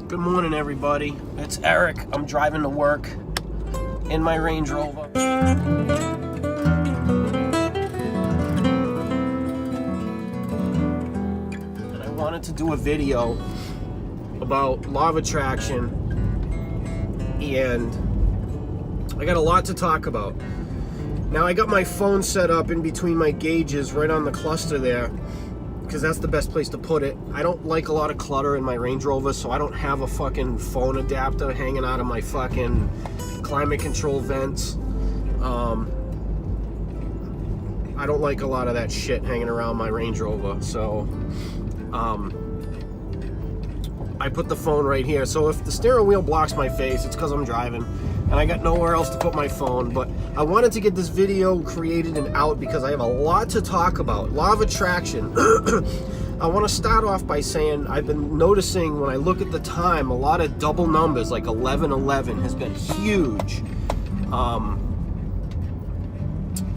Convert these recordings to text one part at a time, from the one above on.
Good morning, everybody. It's Eric. I'm driving to work in my Range Rover. And I wanted to do a video about law of attraction, and I got a lot to talk about. Now, I got my phone set up in between my gauges right on the cluster there, because that's the best place to put it. I don't like a lot of clutter in my Range Rover, so I don't have a fucking phone adapter hanging out of my fucking climate control vents. I don't like a lot of that shit hanging around my Range Rover, so I put the phone right here. So if the steering wheel blocks my face, it's because I'm driving and I got nowhere else to put my phone. But I wanted to get this video created and out because I have a lot to talk about. Law of attraction. I want to start off by saying I've been noticing when I look at the time, a lot of double numbers like 1111 has been huge.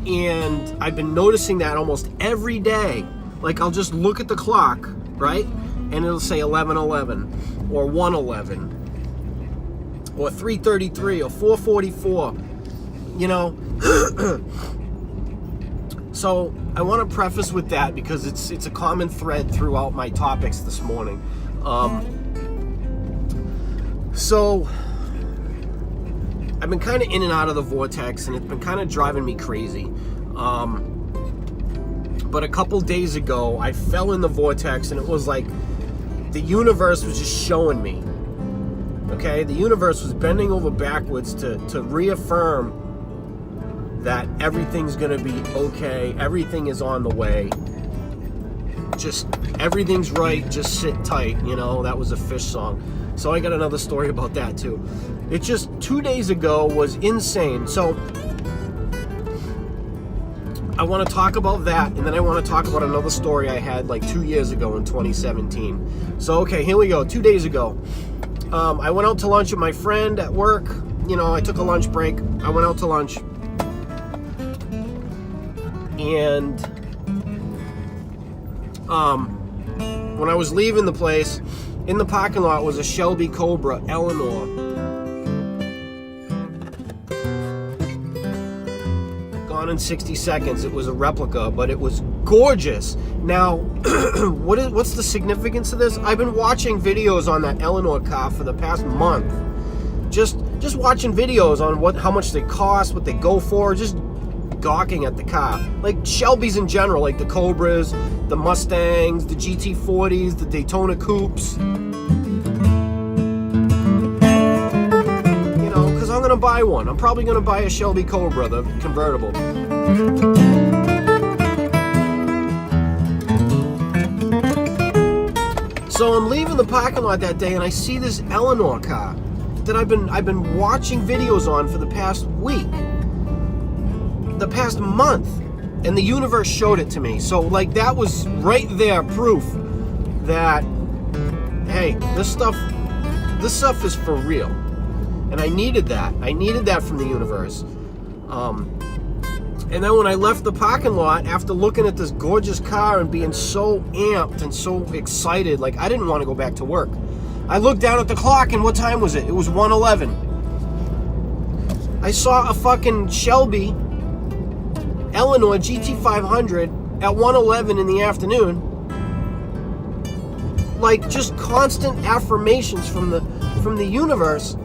And I've been noticing that almost every day. Like, I'll just look at the clock, right? And it'll say 1111 or 111 or 333 or 444, you know. So I want to preface with that because it's a common thread throughout my topics this morning. So I've been kind of in and out of the vortex, and it's been kind of driving me crazy. But a couple days ago, I fell in the vortex, and it was like the universe was just showing me. Okay, the universe was bending over backwards to reaffirm that everything's gonna be okay, everything is on the way, just everything's right, just sit tight, you know. That was a Fish song. So I got another story about that too. It just 2 days ago was insane. So I want to talk about that, and then I want to talk about another story I had like 2 years ago in 2017. So okay, here we go. 2 days ago, I went out to lunch with my friend at work. You know, I took a lunch break. I went out to lunch, and when I was leaving the place, in the parking lot was a Shelby Cobra Eleanor. Gone in 60 seconds. It was a replica, but it was gorgeous. Now, what's the significance of this? I've been watching videos on that Eleanor car for the past month. Just watching videos on how much they cost, what they go for, just gawking at the car. Like Shelby's in general, like the Cobras, the Mustangs, the GT40s, the Daytona Coupes. You know, because I'm going to buy one. I'm probably going to buy a Shelby Cobra, the convertible. So I'm leaving the parking lot that day, and I see this Eleanor car that I've been watching videos on for the past week, the past month, and the universe showed it to me. So like, that was right there proof that, hey, this stuff is for real. And I needed that from the universe. And then when I left the parking lot after looking at this gorgeous car and being so amped and so excited, like I didn't want to go back to work. I looked down at the clock, and what time was it? It was 1:11. I saw a fucking Shelby Eleanor GT500 at 1:11 in the afternoon. Like, just constant affirmations from the universe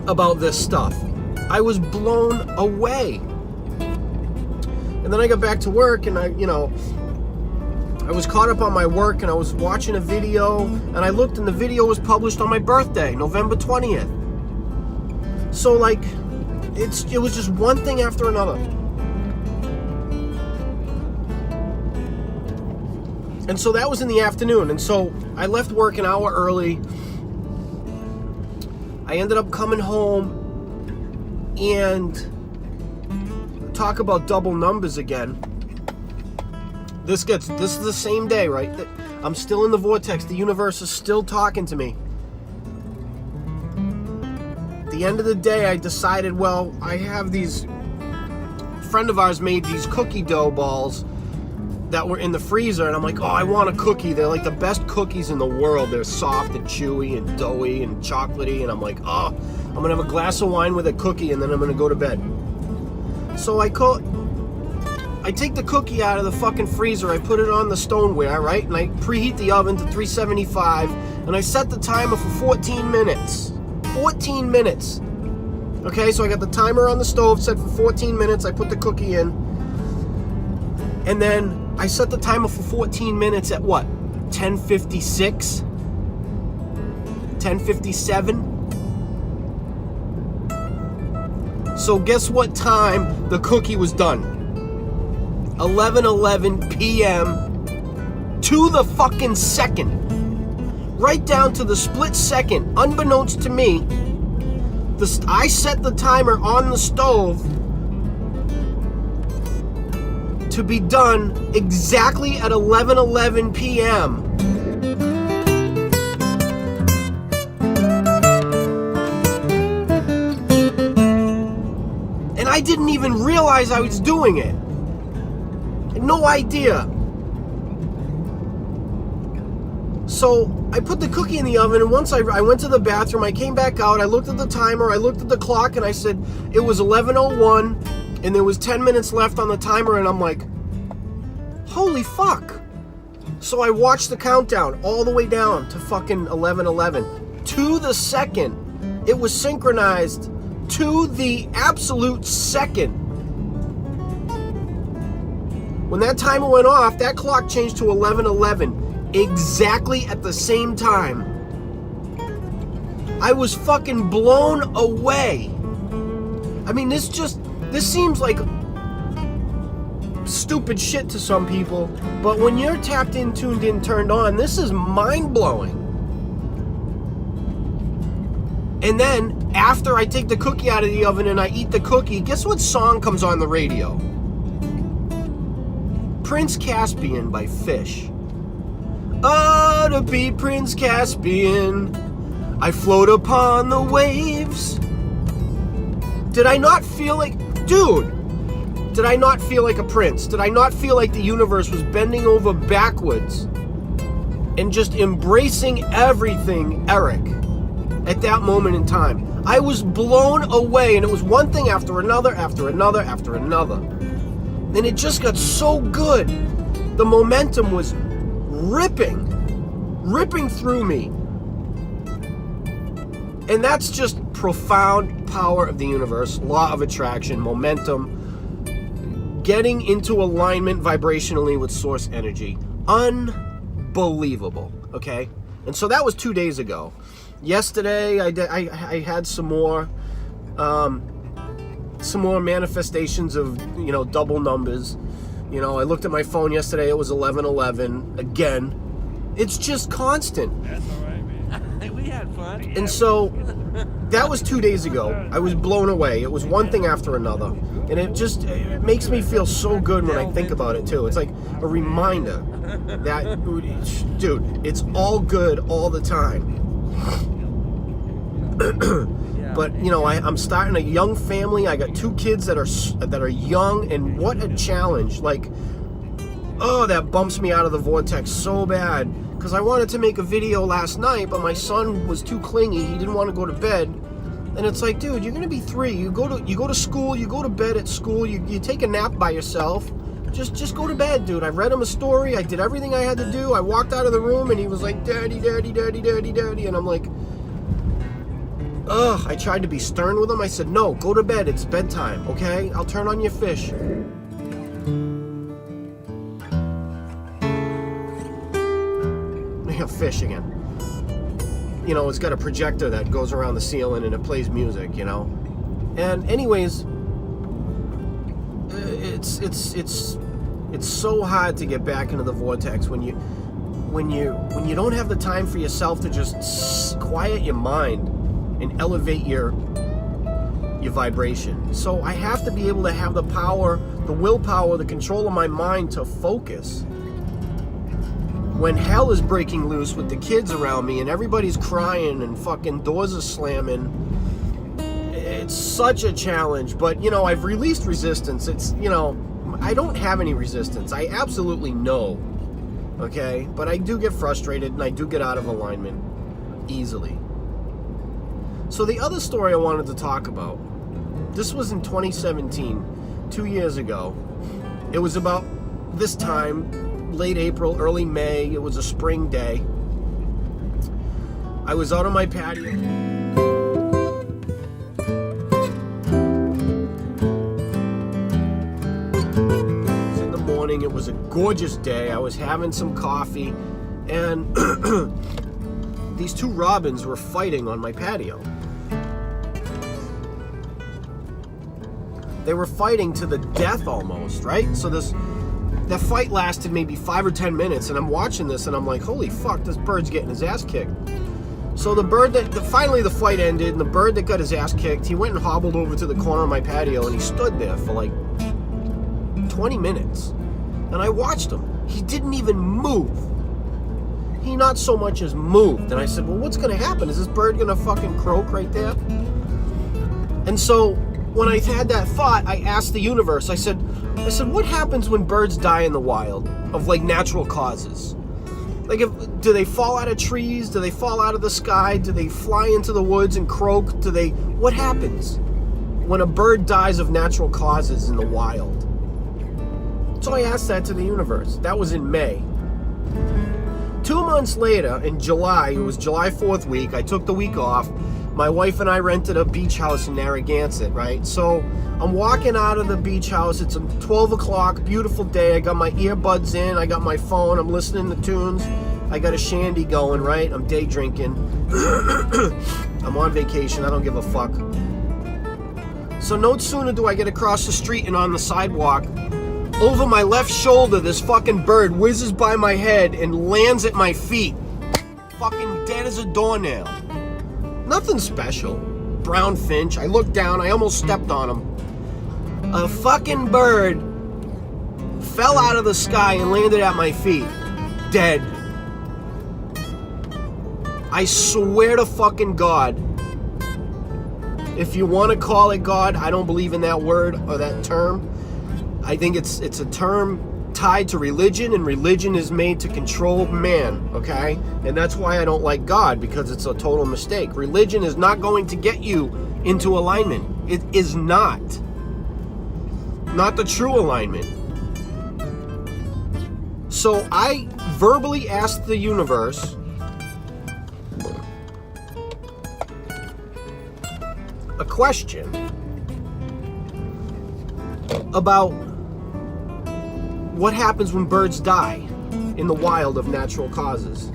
about this stuff. I was blown away. And then I got back to work, and I was caught up on my work, and I was watching a video, and I looked, and the video was published on my birthday, November 20th. So like, it was just one thing after another. And so that was in the afternoon, and so I left work an hour early. I ended up coming home, and talk about double numbers again. This is the same day, right? I'm still in the vortex. The universe is still talking to me. At the end of the day, I decided, well, I have these, a friend of ours made these cookie dough balls that were in the freezer, and I'm like, oh, I want a cookie. They're like the best cookies in the world. They're soft and chewy and doughy and chocolatey, and I'm like, oh, I'm gonna have a glass of wine with a cookie, and then I'm gonna go to bed. So I take the cookie out of the fucking freezer, I put it on the stoneware, right? And I preheat the oven to 375, and I set the timer for 14 minutes. 14 minutes. Okay, so I got the timer on the stove set for 14 minutes. I put the cookie in. And then I set the timer for 14 minutes at what? 10:56? 10:57? So guess what time the cookie was done? 11:11 p.m. to the fucking second. Right down to the split second, unbeknownst to me, I set the timer on the stove to be done exactly at 11:11 p.m. And I didn't even realize I was doing it. I had no idea. So I put the cookie in the oven, and once I went to the bathroom, I came back out, I looked at the timer, I looked at the clock, and I said it was 11:01, and there was 10 minutes left on the timer, and I'm like, holy fuck. So I watched the countdown all the way down to fucking 11:11. To the second. It was synchronized to the absolute second. When that timer went off, that clock changed to 11:11. Exactly at the same time. I was fucking blown away. I mean, this seems like stupid shit to some people, but when you're tapped in, tuned in, turned on, this is mind-blowing. And then, after I take the cookie out of the oven and I eat the cookie, guess what song comes on the radio? Prince Caspian by Fish. Oh, to be Prince Caspian, I float upon the waves. Did I not feel like, dude, did I not feel like a prince? Did I not feel like the universe was bending over backwards and just embracing everything, Eric, at that moment in time? I was blown away, and it was one thing after another, after another, after another. And it just got so good. The momentum was ripping through me. And that's just profound power of the universe, law of attraction, momentum, getting into alignment vibrationally with source energy. Unbelievable, okay? And so that was 2 days ago. Yesterday, I had some more manifestations of, double numbers. I looked at my phone yesterday, it was 11:11 again. It's just constant. That's all right, man. We had fun. And so that was 2 days ago. I was blown away. It was one thing after another. And it makes me feel so good when I think about it too. It's like a reminder that, dude, it's all good all the time. But I'm starting a young family. I got 2 kids that are young, and what a challenge! Like, oh, that bumps me out of the vortex so bad, because I wanted to make a video last night, but my son was too clingy. He didn't want to go to bed, and it's like, dude, you're gonna be 3. You go to school. You go to bed at school. You take a nap by yourself. Just go to bed, dude. I read him a story. I did everything I had to do. I walked out of the room, and he was like, "Daddy, daddy, daddy, daddy, daddy," and I'm like, ugh, I tried to be stern with him. I said, no, go to bed. It's bedtime, okay? I'll turn on your fish. Fish again. It's got a projector that goes around the ceiling and it plays music, And anyways, it's so hard to get back into the vortex when you don't have the time for yourself to just quiet your mind and elevate your vibration. So I have to be able to have the power, the willpower, the control of my mind to focus. When hell is breaking loose with the kids around me and everybody's crying and fucking doors are slamming, it's such a challenge. But I've released resistance. It's I don't have any resistance. I absolutely know, okay? But I do get frustrated and I do get out of alignment easily. So the other story I wanted to talk about, this was in 2017, 2 years ago. It was about this time, late April, early May. It was a spring day. I was out on my patio. In the morning, it was a gorgeous day. I was having some coffee, and these two robins were fighting on my patio. They were fighting to the death almost, right? So that fight lasted maybe 5 or 10 minutes, and I'm watching this and I'm like, holy fuck, this bird's getting his ass kicked. So the bird finally the fight ended, and the bird that got his ass kicked, he went and hobbled over to the corner of my patio, and he stood there for like 20 minutes. And I watched him. He didn't even move. He not so much as moved. And I said, well, what's gonna happen? Is this bird gonna fucking croak right there? And so when I had that thought, I asked the universe, I said, what happens when birds die in the wild of like natural causes? Like, do they fall out of trees? Do they fall out of the sky? Do they fly into the woods and croak? What happens when a bird dies of natural causes in the wild? So I asked that to the universe. That was in May. 2 months later, in July, it was July 4th week, I took the week off. My wife and I rented a beach house in Narragansett, right? So I'm walking out of the beach house. It's 12 o'clock, beautiful day. I got my earbuds in. I got my phone. I'm listening to tunes. I got a shandy going, right? I'm day drinking. I'm on vacation. I don't give a fuck. So no sooner do I get across the street and on the sidewalk, over my left shoulder, this fucking bird whizzes by my head and lands at my feet. Fucking dead as a doornail. Nothing special. Brown finch. I looked down. I almost stepped on him. A fucking bird fell out of the sky and landed at my feet. Dead. I swear to fucking God. If you want to call it God, I don't believe in that word or that term. I think it's a term tied to religion, and religion is made to control man, okay? And that's why I don't like God, because it's a total mistake. Religion is not going to get you into alignment. It is not the true alignment. So I verbally asked the universe a question about what happens when birds die in the wild of natural causes.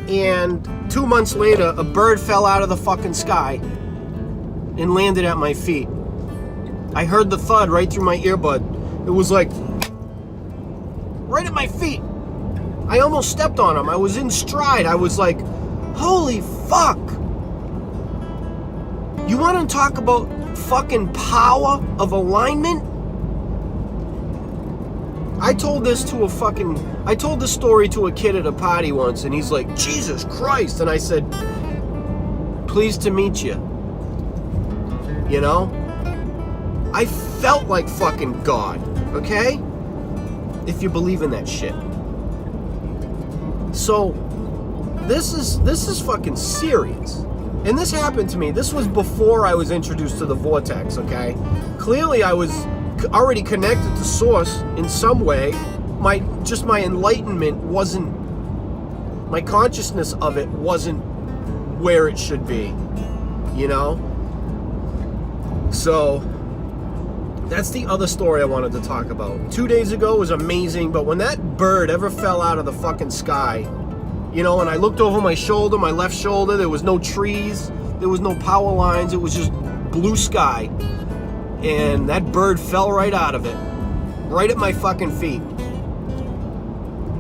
And 2 months later, a bird fell out of the fucking sky and landed at my feet. I heard the thud right through my earbud. It was like right at my feet. I almost stepped on him. I was in stride. I was like, holy fuck. You want to talk about fucking power of alignment? I told this story to a kid at a party once, and he's like, Jesus Christ. And I said, pleased to meet you. You know? I felt like fucking God, okay? If you believe in that shit. So, this is fucking serious. And this happened to me. This was before I was introduced to the vortex, okay? Clearly I was already connected to source in some way. My enlightenment wasn't, my consciousness of it wasn't where it should be, you know? So that's the other story I wanted to talk about. 2 days ago was amazing, but when that bird ever fell out of the fucking sky, you know, and I looked over my shoulder, my left shoulder, there was no trees, there was no power lines, it was just blue sky. And that bird fell right out of it, right at my fucking feet.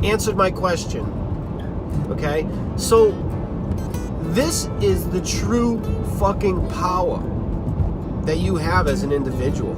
Answered my question, okay? So, this is the true fucking power that you have as an individual.